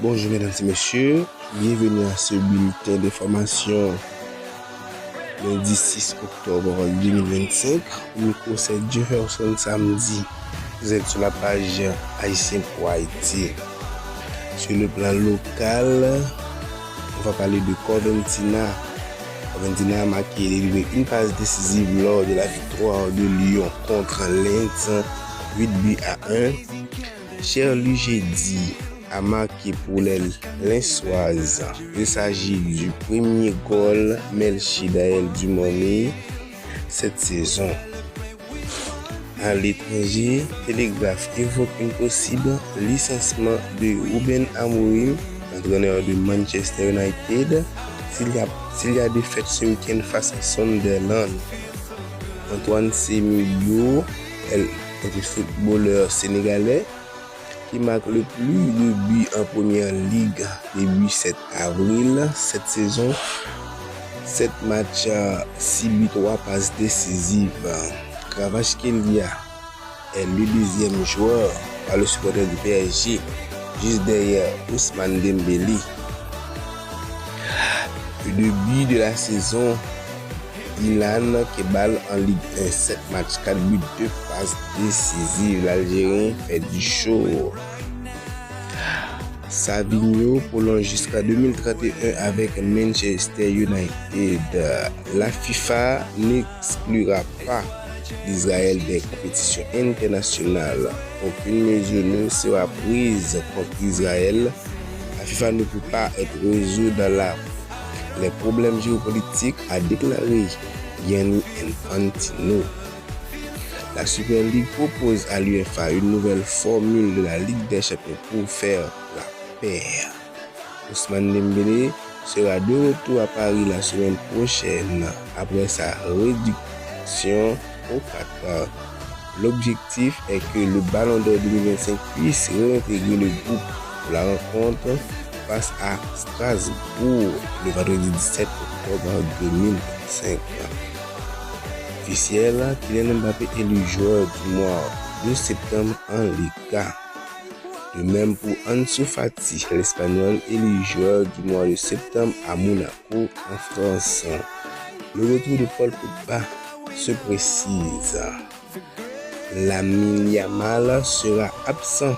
Bonjour mesdames et messieurs, bienvenue à ce bulletin d'information lundi 6 octobre 2025. Micro c'est Jefferson samedi. Vous êtes sur la page Haïtien pour Haïti. Sur le plan local, on va parler de Coventina. Coventina a marqué et délivré une passe décisive lors de la victoire de Lyon contre Lens, 8 buts à 1. Cherly Jeudi a marqué pour les Lensoises. Il s'agit du premier goal Melchidaël Dumoni cette saison. À l'étranger, Télégraphe évoque un possible licenciement de Ruben Amorim, entraîneur de Manchester United, s'il y a défaite ce week-end face à Sunderland. Antoine Semenyo est un footballeur sénégalais qui marque le plus de buts en première ligue début 7 avril. Cette saison, 7 matchs, 6 buts, 3 passes décisives. Kvaratskhelia est le deuxième joueur par le supporter du PSG, juste derrière Ousmane Dembélé. Le début de la saison, Ilan Kebal en Ligue 1, 7 matchs, 4 buts, 2 passes décisives. L'Algérien fait du show. Savinho prolonge jusqu'à 2031 avec Manchester United. La FIFA n'exclura pas d'Israël des compétitions internationales. Aucune mesure ne sera prise contre Israël. La FIFA ne peut pas être résoudue dans les problèmes géopolitiques, a déclaré Gianni Infantino. La Super League propose à l'UEFA une nouvelle formule de la Ligue des Champions pour faire la paire. Ousmane Dembélé sera de retour à Paris la semaine prochaine après sa réduction au Qatar. L'objectif est que le Ballon d'Or 2025 puisse réintégrer le groupe pour la rencontre face à Strasbourg le vendredi 17 octobre 2025. Officiel, Kylian Mbappé est le joueur du mois de septembre en Liga. De même pour Ansu Fati, l'Espagnol est le joueur du mois de septembre à Monaco en France. Le retour de Paul Pogba se précise. Lamine Yamal sera absent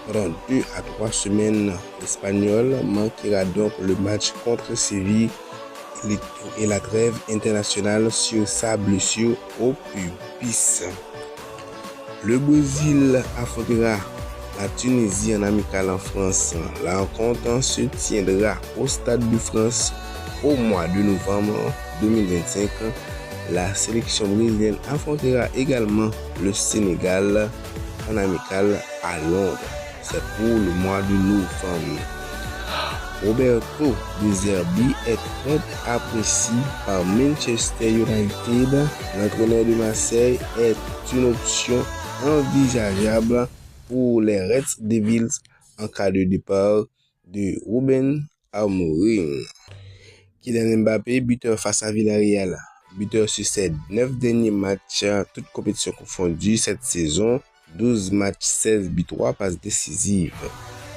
pendant 2 à 3 semaines. L'Espagnol manquera donc le match contre Séville et la trêve internationale sur sa blessure au pubis. Le Brésil affrontera la Tunisie en amical en France. La rencontre se tiendra au Stade de France au mois de novembre 2025. La sélection brésilienne affrontera également le Sénégal en amical à Londres. C'est pour le mois de novembre. Roberto De Zerbi est très apprécié par Manchester United. L'entraîneur de Marseille est une option envisageable pour les Red Devils en cas de départ de Ruben Amorim. Kylian Mbappé, buteur face à Villarreal. Buteur sur ses 9 derniers matchs, toutes compétitions confondues cette saison. 12 matchs, 16 buts, 3 passes décisives.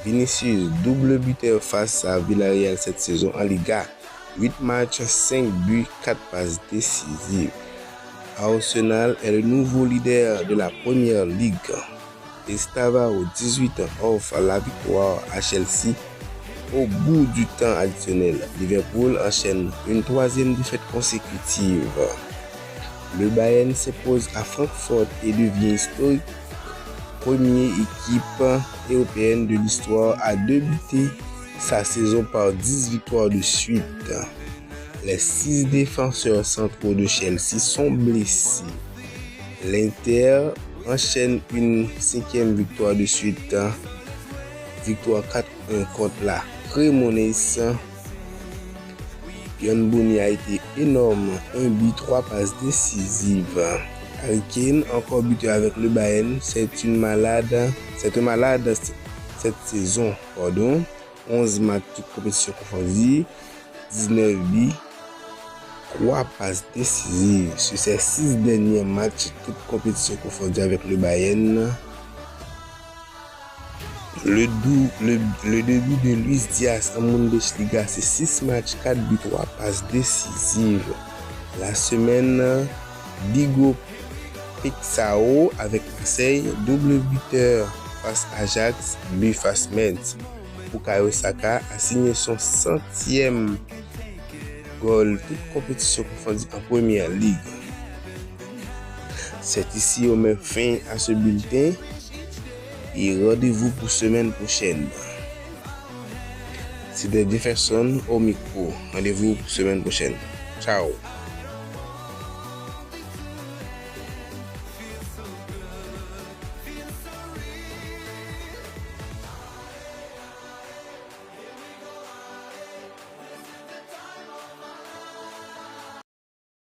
Vinicius, double buteur face à Villarreal cette saison en Liga. 8 matchs, 5 buts, 4 passes décisives. Arsenal est le nouveau leader de la première ligue. Estavaro, 18 ans, offre la victoire à Chelsea au bout du temps additionnel. Liverpool enchaîne une 3e défaite consécutive. Le Bayern s'impose à Francfort et devient historique première équipe européenne de l'histoire à débuter sa saison par 10 victoires de suite. Les 6 défenseurs centraux de Chelsea sont blessés. L'Inter enchaîne une 5e victoire de suite. Victoire 4-1 contre la Cremonese. Yohan Boni a été énorme, 1 but, 3 passes décisives. Harry Kane, encore buteur avec le Bayern, c'est un malade cette saison. 11 matchs, toutes compétitions confondues, 19 buts, 3 passes décisives. Sur ces 6 derniers matchs, toutes compétitions confondues avec le Bayern, Le début de Luis Diaz en Bundesliga, c'est 6 matchs, 4 buts, 3 passes décisives. La semaine, Diego Pixao avec Marseille, double buteur face à Ajax, but face Metz. Bukayo Saka a signé son 100e goal, toute compétition confondue en première ligue. C'est ici on met fin à ce bulletin et rendez-vous pour semaine prochaine. C'était Jefferson au micro. Rendez-vous pour semaine prochaine. Ciao.